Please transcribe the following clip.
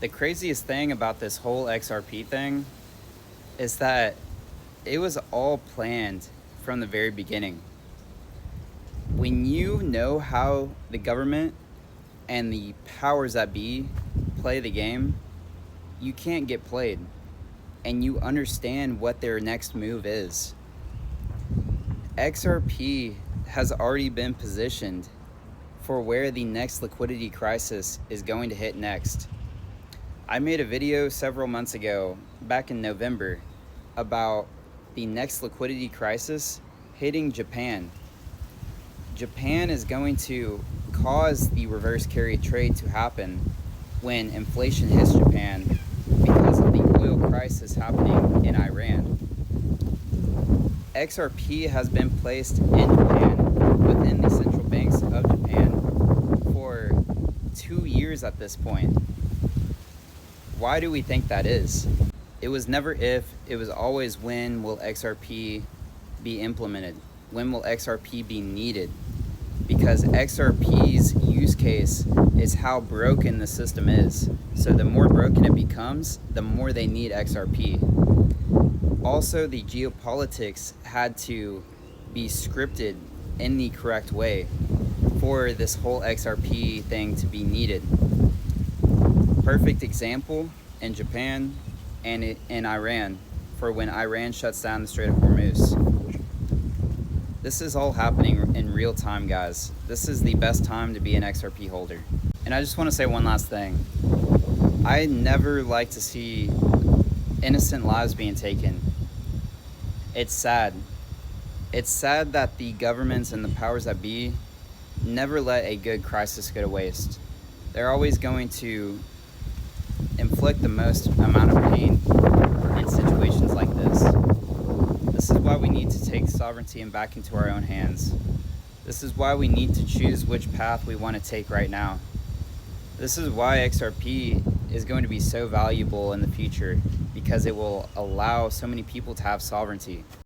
The craziest thing about this whole XRP thing is that it was all planned from the very beginning. When you know how the government and the powers that be play the game, you can't get played, and you understand what their next move is. XRP has already been positioned for where the next liquidity crisis is going to hit next. I made a video several months ago, back in November, about the next liquidity crisis hitting Japan. Japan is going to cause the reverse carry trade to happen when inflation hits Japan because of the oil crisis happening in Iran. XRP has been placed in Japan, within the central banks of Japan, for 2 years at this point. Why do we think that is? It was never if, it was always when will XRP be implemented? When will XRP be needed? Because XRP's use case is how broken the system is. So the more broken it becomes, the more they need XRP. Also, the geopolitics had to be scripted in the correct way for this whole XRP thing to be needed. Perfect example in Japan and in Iran for when Iran shuts down the Strait of Hormuz. This is all happening in real time, guys. This is the best time to be an XRP holder. And I just want to say one last thing. I never like to see innocent lives being taken. It's sad. It's sad that the governments and the powers that be never let a good crisis go to waste. They're always going to inflict the most amount of pain in situations like this. This is why we need to take sovereignty and back into our own hands. This is why we need to choose which path we want to take right now. This is why XRP is going to be so valuable in the future, because it will allow so many people to have sovereignty.